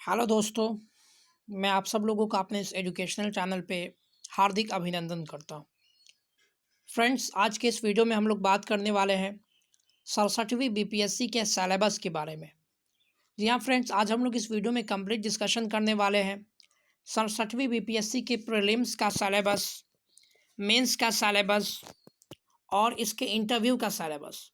Hello दोस्तों, मैं आप सब लोगों का अपने इस एजुकेशनल चैनल पे हार्दिक अभिनंदन करता हूँ। फ्रेंड्स, आज के इस वीडियो में हम लोग बात करने वाले हैं 67वीं बीपीएससी के सिलेबस के बारे में। जी हाँ फ्रेंड्स, आज हम लोग इस वीडियो में कंप्लीट डिस्कशन करने वाले हैं 67वीं बीपीएससी के प्रीलिम्स का सिलेबस, मेंस का सिलेबस और इसके इंटरव्यू का सिलेबस।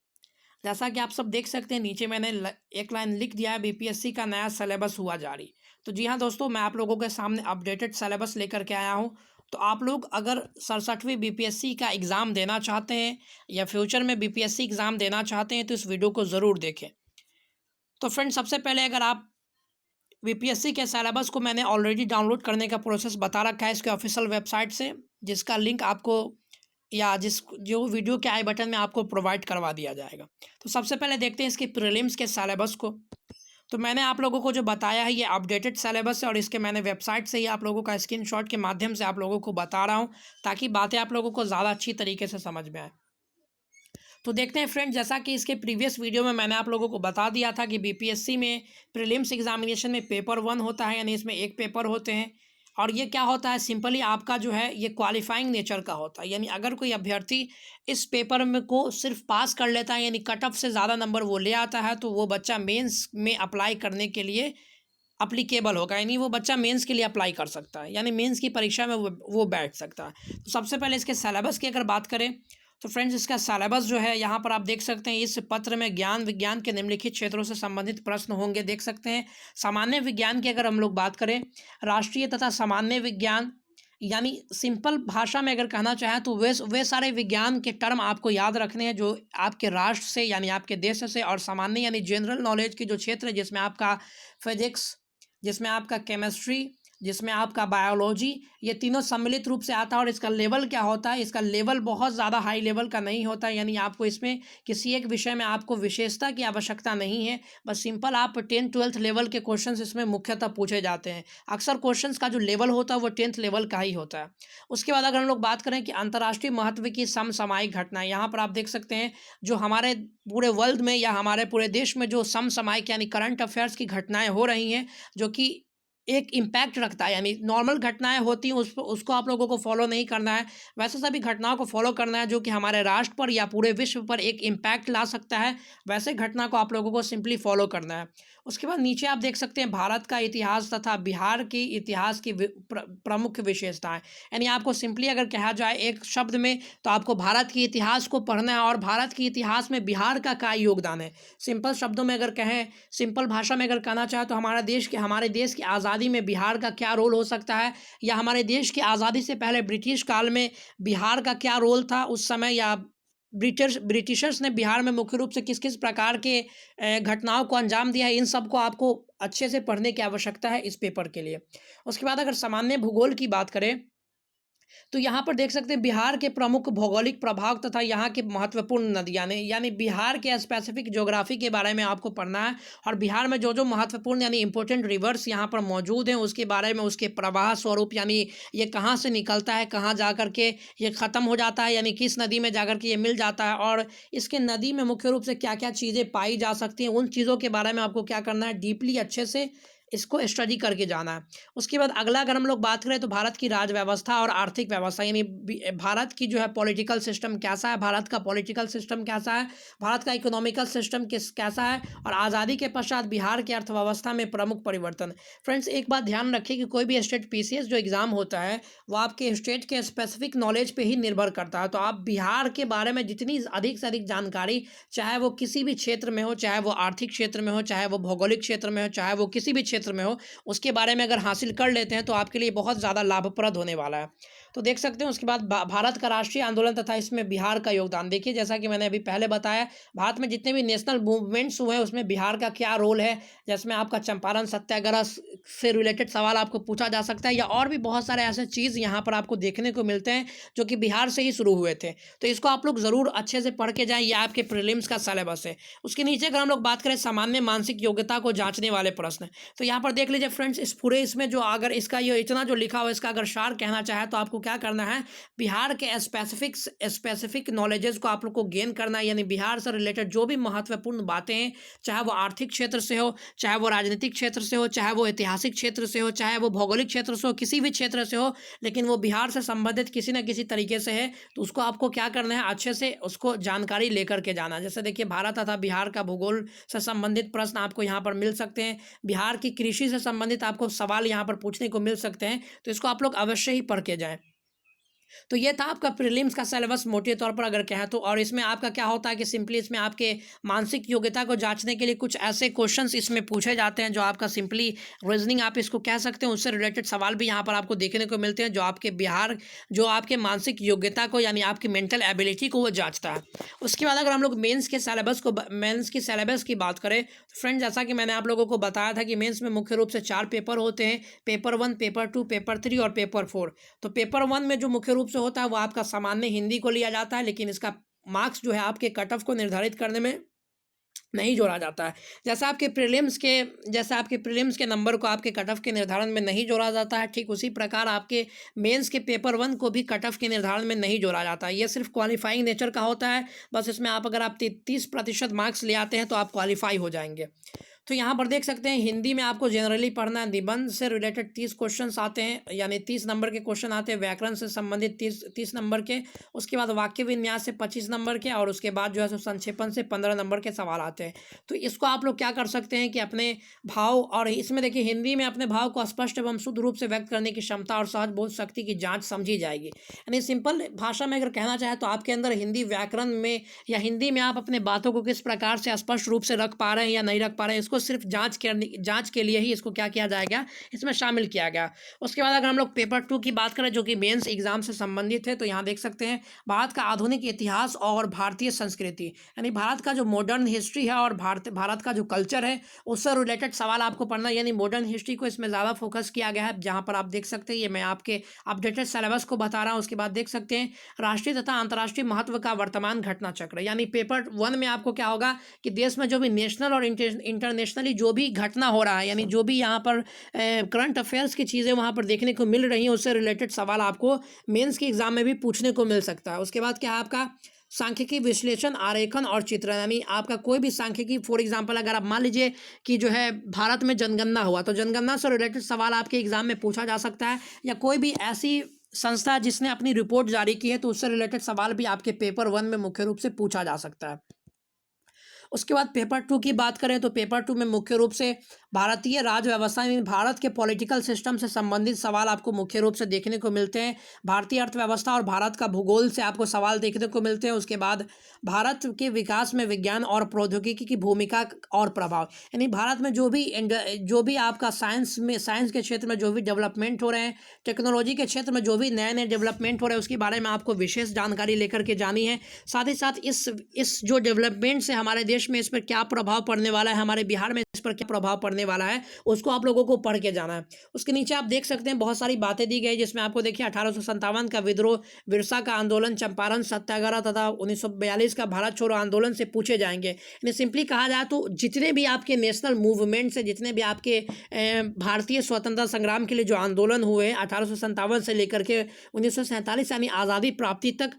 जैसा कि आप सब देख सकते हैं, नीचे मैंने एक लाइन लिख दिया है, बीपीएससी का नया सिलेबस हुआ जारी। तो जी हाँ दोस्तों, मैं आप लोगों के सामने अपडेटेड सिलेबस लेकर के आया हूँ। तो आप लोग अगर 67वीं बीपीएससी का एग्ज़ाम देना चाहते हैं या फ्यूचर में बीपीएससी एग्ज़ाम देना चाहते हैं तो इस वीडियो को ज़रूर देखें। तो फ्रेंड्स, सबसे पहले अगर आप बीपीएससी के सिलेबस को मैंने ऑलरेडी डाउनलोड करने का प्रोसेस बता रखा है इसके ऑफिशियल वेबसाइट से, जिसका लिंक आपको या जो वीडियो के आई बटन में आपको प्रोवाइड करवा दिया जाएगा। तो सबसे पहले देखते हैं इसके प्रीलिम्स के सिलेबस को। तो मैंने आप लोगों को जो बताया है ये अपडेटेड सिलेबस है और इसके मैंने वेबसाइट से ही आप लोगों का स्क्रीनशॉट के माध्यम से आप लोगों को बता रहा हूँ, ताकि बातें आप लोगों को ज़्यादा अच्छी तरीके से समझ में आए। तो देखते हैं फ्रेंड, जैसा कि इसके प्रीवियस वीडियो में मैंने आप लोगों को बता दिया था कि बीपीएससी में प्रीलिम्स एग्जामिनेशन में पेपर 1 होता है, यानी इसमें एक पेपर होते हैं। और ये क्या होता है, सिंपली आपका जो है ये क्वालिफाइंग नेचर का होता है, यानी अगर कोई अभ्यर्थी इस पेपर में को सिर्फ पास कर लेता है, यानी कट ऑफ से ज़्यादा नंबर वो ले आता है, तो वो बच्चा मेंस में अप्लाई करने के लिए अप्लीकेबल होगा, यानी वो बच्चा मेंस के लिए अप्लाई कर सकता है, यानी मेंस की परीक्षा में वो बैठ सकता है। तो सबसे पहले इसके सिलेबस की अगर बात करें तो फ्रेंड्स, इसका सिलेबस जो है यहाँ पर आप देख सकते हैं। इस पत्र में ज्ञान विज्ञान के निम्नलिखित क्षेत्रों से संबंधित प्रश्न होंगे, देख सकते हैं। सामान्य विज्ञान की अगर हम लोग बात करें, राष्ट्रीय तथा सामान्य विज्ञान, यानी सिंपल भाषा में अगर कहना चाहें तो वे सारे विज्ञान के टर्म आपको याद रखने हैं जो आपके राष्ट्र से यानी आपके देश से, और सामान्य यानी जनरल नॉलेज की जो क्षेत्र है, जिसमें आपका फिजिक्स, जिसमें आपका केमिस्ट्री, जिसमें आपका बायोलॉजी, ये तीनों सम्मिलित रूप से आता है। और इसका लेवल क्या होता है, इसका लेवल बहुत ज़्यादा हाई लेवल का नहीं होता है, यानी आपको इसमें किसी एक विषय में आपको विशेषता की आवश्यकता नहीं है, बस सिंपल आप 10th-12th लेवल के क्वेश्चंस इसमें मुख्यतः पूछे जाते हैं। अक्सर क्वेश्चंस का जो लेवल होता है वो 10th लेवल का ही होता है। उसके बाद अगर हम लोग बात करें कि अंतर्राष्ट्रीय महत्व की समसामयिक घटनाएं, यहाँ पर आप देख सकते हैं जो हमारे पूरे वर्ल्ड में या हमारे पूरे देश में जो समसामयिक यानी करंट अफेयर्स की घटनाएं हो रही हैं, जो कि एक इम्पैक्ट रखता है, यानी नॉर्मल घटनाएं होती हैं उसको आप लोगों को फॉलो नहीं करना है, वैसे सभी घटनाओं को फॉलो करना है जो कि हमारे राष्ट्र पर या पूरे विश्व पर एक इम्पैक्ट ला सकता है, वैसे घटना को आप लोगों को सिंपली फॉलो करना है। उसके बाद नीचे आप देख सकते हैं भारत का इतिहास तथा बिहार की इतिहास की प्रमुख विशेषताएं, यानी आपको सिंपली अगर कहा जाए एक शब्द में तो आपको भारत के इतिहास को पढ़ना है और भारत के इतिहास में बिहार का क्या योगदान है। सिंपल शब्दों में अगर कहें, सिंपल भाषा में अगर कहना चाहे तो हमारे देश की आज़ादी में बिहार का क्या रोल हो सकता है, या हमारे देश की आज़ादी से पहले ब्रिटिश काल में बिहार का क्या रोल था उस समय, या ब्रिटिशर्स ने बिहार में मुख्य रूप से किस किस प्रकार के घटनाओं को अंजाम दिया है, इन सब को आपको अच्छे से पढ़ने की आवश्यकता है इस पेपर के लिए। उसके बाद अगर सामान्य भूगोल की बात करें तो यहाँ पर देख सकते हैं बिहार के प्रमुख भौगोलिक प्रभाव तथा यहाँ की महत्वपूर्ण नदियाँ ने, यानी बिहार के स्पेसिफिक ज्योग्राफी के बारे में आपको पढ़ना है, और बिहार में जो जो महत्वपूर्ण यानी इंपॉर्टेंट रिवर्स यहाँ पर मौजूद हैं उसके बारे में, उसके प्रवाह स्वरूप, यानी ये कहाँ से निकलता है, कहाँ जा कर के ये ख़त्म हो जाता है, यानी किस नदी में जा कर के ये मिल जाता है, और इसके नदी में मुख्य रूप से क्या क्या चीज़ें पाई जा सकती हैं, उन चीज़ों के बारे में आपको क्या करना है, डीपली अच्छे से इसको स्टडी करके जाना है। उसके बाद अगला अगर हम लोग बात करें तो भारत की राज व्यवस्था और आर्थिक व्यवस्था, यानी भारत की जो है पॉलिटिकल सिस्टम कैसा है, भारत का पॉलिटिकल सिस्टम कैसा है, भारत का इकोनॉमिकल सिस्टम कैसा है, और आज़ादी के पश्चात बिहार की अर्थव्यवस्था में प्रमुख परिवर्तन। फ्रेंड्स, एक बात ध्यान रखिए कि कोई भी स्टेट पीसीएस जो एग्ज़ाम होता है वो आपके स्टेट के स्पेसिफिक नॉलेज पे ही निर्भर करता है। तो आप बिहार के बारे में जितनी अधिक से अधिक जानकारी, चाहे वो किसी भी क्षेत्र में हो, चाहे वो आर्थिक क्षेत्र में हो, चाहे वो भौगोलिक क्षेत्र में हो, चाहे वो किसी भी क्षेत्र में हो, उसके बारे में अगर हासिल कर लेते हैं तो आपके लिए बहुत ज़्यादा लाभप्रद होने वाला है। तो देख सकते हैं उसके बाद भारत का राष्ट्रीय आंदोलन तथा इसमें बिहार का योगदान। देखिए, जैसा कि मैंने अभी पहले बताया, भारत में जितने भी नेशनल मूवमेंट्स हुए हैं उसमें बिहार का क्या रोल है, जिसमें आपका चंपारण सत्याग्रह से रिलेटेड सवाल आपको पूछा जा सकता है, या और भी बहुत सारे ऐसे चीज़ यहाँ पर आपको देखने को मिलते हैं जो कि बिहार से ही शुरू हुए थे। तो इसको आप लोग ज़रूर अच्छे से पढ़ के जाएँ, ये आपके प्रीलिम्स का सिलेबस है। उसके नीचे अगर हम लोग बात करें सामान्य मानसिक योग्यता को जांचने वाले प्रश्न, तो यहाँ पर देख लीजिए फ्रेंड्स, इस पूरे इसमें जो अगर इसका ये इतना जो लिखा हुआ है इसका अगर सार कहना चाहे तो आपको क्या करना है, बिहार के स्पेसिफिक नॉलेजेस को आप लोग को गेन करना है। यानी बिहार से रिलेटेड जो भी महत्वपूर्ण बातें हैं, चाहे वो आर्थिक क्षेत्र से हो, चाहे वो राजनीतिक क्षेत्र से हो, चाहे वो ऐतिहासिक क्षेत्र से हो, चाहे वो भौगोलिक क्षेत्र से हो, किसी भी क्षेत्र से हो, लेकिन वो बिहार से संबंधित किसी न किसी तरीके से है, तो उसको आपको क्या करना है, अच्छे से उसको जानकारी लेकर के जाना। जैसे देखिए, भारत तथा बिहार का भूगोल से संबंधित प्रश्न आपको यहाँ पर मिल सकते हैं। बिहार की कृषि से संबंधित आपको सवाल यहाँ पर पूछने को मिल सकते हैं, तो इसको आप लोग अवश्य ही पढ़ के जाएं। तो ये था आपका प्रीलिम्स का सिलेबस मोटे तौर पर अगर कहें तो। और इसमें आपका क्या होता है कि सिंपली इसमें आपके मानसिक योग्यता को जांचने के लिए कुछ ऐसे क्वेश्चंस इसमें पूछे जाते हैं जो आपका सिंपली रीजनिंग आप इसको कह सकते हैं, उससे रिलेटेड सवाल भी यहाँ पर आपको देखने को मिलते हैं, जो आपके मानसिक योग्यता को यानी आपकी मेंटल एबिलिटी को वो जाँचता है। उसके बाद अगर हम लोग मेन्स की सिलेबस की बात करें तो फ्रेंड, जैसा कि मैंने आप लोगों को बताया था कि मेन्स में मुख्य रूप से 4 पेपर होते हैं, पेपर 1, पेपर 2, पेपर 3 और पेपर 4। तो पेपर 1 में जो मुख्य रूप से होता है वो आपका सामान्य हिंदी को लिया जाता है, लेकिन इसका मार्क्स जो है आपके कट ऑफ को निर्धारित करने में नहीं जोड़ा जाता है। जैसा आपके प्रीलिम्स के नंबर को आपके कट ऑफ के निर्धारण में नहीं जोड़ा जाता है, ठीक उसी प्रकार आपके मेंस के पेपर 1 को भी कट ऑफ के निर्धारण में नहीं जोड़ा जाता है। ये सिर्फ क्वालिफाइंग नेचर का होता है। बस इसमें अगर आप 30% मार्क्स ले आते हैं तो आप क्वालिफाई हो जाएंगे। तो यहाँ पर देख सकते हैं, हिंदी में आपको जनरली पढ़ना है। निबंध से रिलेटेड 30 क्वेश्चन आते हैं, यानी 30 नंबर के क्वेश्चन आते हैं। व्याकरण से संबंधित 30 नंबर के। उसके बाद वाक्य विन्यास से 25 नंबर के, और उसके बाद जो है सो संक्षेपण से 15 नंबर के सवाल आते हैं। तो इसको आप लोग क्या कर सकते हैं कि अपने भाव, और इसमें देखिए हिंदी में अपने भाव को स्पष्ट एवं शुद्ध रूप से व्यक्त करने की क्षमता और सहज बोध शक्ति की जाँच समझी जाएगी। यानी सिंपल भाषा में अगर कहना चाहे तो आपके अंदर हिंदी व्याकरण में या हिंदी में आप अपने बातों को किस प्रकार से स्पष्ट रूप से रख पा रहे हैं या नहीं रख पा रहे हैं, इसको सिर्फ जांच के लिए ही इसको क्या किया जाएगा, इसमें शामिल किया गया। उसके बाद अगर हम लोग पेपर 2 की बात करें जो कि मेंस एग्जाम से संबंधित है, तो यहाँ देख सकते हैं भारत का आधुनिक इतिहास और भारतीय संस्कृति, यानी भारत का जो मॉडर्न हिस्ट्री है और भारत का जो कल्चर है उससे रिलेटेड सवाल आपको पढ़ना है। यानी मॉडर्न हिस्ट्री को इसमें ज़्यादा फोकस किया गया है, जहाँ पर आप देख सकते हैं, ये मैं आपके अपडेटेड सिलेबस को बता रहा हूँ। उसके बाद देख सकते हैं राष्ट्रीय तथा अंतर्राष्ट्रीय महत्व का वर्तमान घटना चक्र, यानी पेपर 1 में आपको क्या होगा कि देश में जो भी नेशनल और इंटरनेशनली जो भी घटना हो रहा है, यानी जो भी यहाँ पर करंट अफेयर्स की चीज़ें वहाँ पर देखने को मिल रही हैं, उससे रिलेटेड सवाल आपको मेंस के एग्जाम में भी पूछने को मिल सकता है। उसके बाद क्या है आपका सांख्यिकी विश्लेषण, आरेखन और चित्रण, यानी आपका कोई भी सांख्यिकी, फॉर एग्जांपल अगर आप मान लीजिए कि जो है भारत में जनगणना हुआ, तो जनगणना से रिलेटेड सवाल आपके एग्जाम में पूछा जा सकता है, या कोई भी ऐसी संस्था जिसने अपनी रिपोर्ट जारी की है तो उससे रिलेटेड सवाल भी आपके पेपर 1 में मुख्य रूप से पूछा जा सकता है। उसके बाद पेपर 2 की बात करें तो पेपर 2 में मुख्य रूप से भारतीय राज्य व्यवस्था में भारत के पॉलिटिकल सिस्टम से संबंधित सवाल आपको मुख्य रूप से देखने को मिलते हैं। भारतीय अर्थव्यवस्था और भारत का भूगोल से आपको सवाल देखने को मिलते हैं। उसके बाद भारत के विकास में विज्ञान और प्रौद्योगिकी की भूमिका और प्रभाव, यानी भारत में जो भी आपका साइंस के क्षेत्र में जो भी डेवलपमेंट हो रहे हैं, टेक्नोलॉजी के क्षेत्र में जो भी नए नए डेवलपमेंट हो रहे हैं, उसके बारे में आपको विशेष जानकारी लेकर के जानी है। साथ ही साथ इस जो डेवलपमेंट से हमारे देश में इस पर क्या प्रभाव पड़ने वाला है, हमारे बिहार में इस पर क्या प्रभाव पड़ने वाला है, उसको आप लोगों को पढ़ के जाना है। उसके नीचे आप देख सकते हैं बहुत सारी बातें दी गई, जिसमें आपको देखिए 1857 का विद्रोह, बिरसा का आंदोलन, चंपारण सत्याग्रह तथा 1942 का भारत छोड़ो आंदोलन से पूछे जाएंगे। यानी सिंपली कहा जाए तो जितने भी आपके नेशनल मूवमेंट से, जितने भी आपके भारतीय स्वतंत्रता संग्राम के लिए जो आंदोलन हुए 1857 से लेकर के 1947 यानी आज़ादी प्राप्ति तक,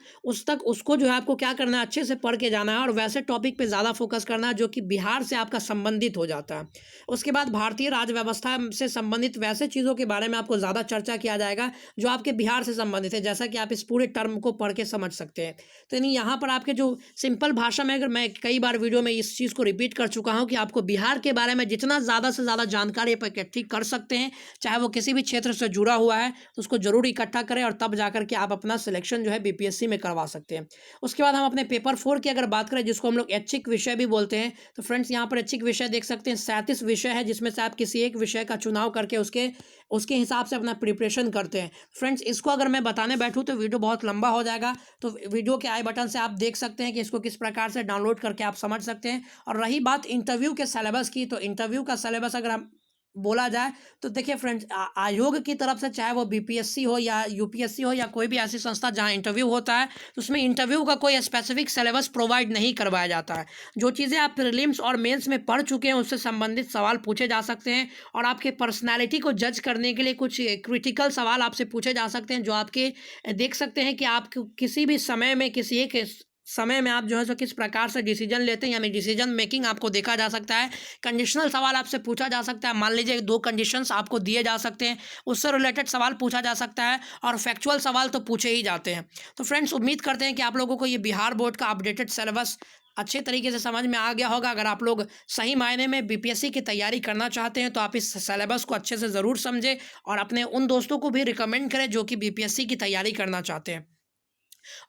उसको जो है आपको क्या करना है, अच्छे से पढ़ के जाना है, और वैसे टॉपिक पे ज़्यादा फोकस करना है जो कि बिहार से आपका संबंधित हो जाता है। उसके बाद भारतीय राज्य व्यवस्था से संबंधित वैसे चीज़ों के बारे में आपको ज़्यादा चर्चा किया जाएगा जो आपके बिहार से संबंधित है, जैसा कि आप इस पूरे टर्म को पढ़ के समझ सकते हैं। तो यानी यहाँ पर आपके जो सिंपल भाषा में, अगर मैं कई बार वीडियो में इस चीज़ को रिपीट कर चुका हूँ कि आपको बिहार के बारे में जितना ज़्यादा से ज़्यादा जानकारी आप इकट्ठी कर सकते हैं, चाहे वो किसी भी क्षेत्र से जुड़ा हुआ है, तो उसको जरूर इकट्ठा करें, और तब जाकर के आप अपना सिलेक्शन जो है बीपीएससी में करवा सकते हैं। उसके बाद हम अपने पेपर 4 की अगर बात करें, जिसको हम लोग ऐच्छिक विषय भी बोलते हैं, तो फ्रेंड्स यहाँ पर ऐच्छिक विषय देख सकते हैं 37 विषय है, जिसमें से आप किसी एक विषय का चुनाव करके उसके हिसाब से अपना प्रिपरेशन करते हैं। फ्रेंड्स इसको अगर मैं बताने बैठूँ तो वीडियो बहुत लंबा हो जाएगा, तो वीडियो के आई बटन से आप देख सकते हैं कि इसको किस प्रकार से डाउनलोड करके आप समझ सकते हैं। और रही बात इंटरव्यू के सिलेबस की, तो इंटरव्यू का सिलेबस अगर हम बोला जाए तो देखिए फ्रेंड्स, आयोग की तरफ से चाहे वो बीपीएससी हो या यूपीएससी हो या कोई भी ऐसी संस्था जहाँ इंटरव्यू होता है, तो उसमें इंटरव्यू का कोई स्पेसिफिक सिलेबस प्रोवाइड नहीं करवाया जाता है। जो चीज़ें आप प्रीलिम्स और मेंस में पढ़ चुके हैं उससे संबंधित सवाल पूछे जा सकते हैं, और आपके पर्सनैलिटी को जज करने के लिए कुछ क्रिटिकल सवाल आपसे पूछे जा सकते हैं, जो आपके देख सकते हैं कि आप किसी भी समय में किसी एक समय में आप जो है सो किस प्रकार से डिसीजन लेते हैं, यानी डिसीजन मेकिंग आपको देखा जा सकता है। कंडीशनल सवाल आपसे पूछा जा सकता है, मान लीजिए 2 कंडीशंस आपको दिए जा सकते हैं, उससे रिलेटेड सवाल पूछा जा सकता है, और फैक्चुअल सवाल तो पूछे ही जाते हैं। तो फ्रेंड्स, उम्मीद करते हैं कि आप लोगों को ये बिहार बोर्ड का अपडेटेड सिलेबस अच्छे तरीके से समझ में आ गया होगा। अगर आप लोग सही मायने में बीपीएससी की तैयारी करना चाहते हैं तो आप इस सिलेबस को अच्छे से ज़रूर समझें, और अपने उन दोस्तों को भी रिकमेंड करें जो कि बीपीएससी की तैयारी करना चाहते हैं।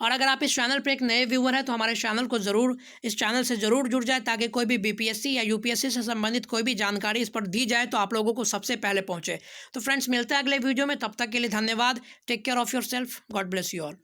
और अगर आप इस चैनल पर एक नए व्यूअर हैं तो हमारे चैनल को ज़रूर, इस चैनल से ज़रूर जुड़ जाए, ताकि कोई भी बीपीएससी या यूपीएससी से संबंधित कोई भी जानकारी इस पर दी जाए तो आप लोगों को सबसे पहले पहुंचे। तो फ्रेंड्स, मिलते हैं अगले वीडियो में, तब तक के लिए धन्यवाद। Take care of yourself, God bless you all.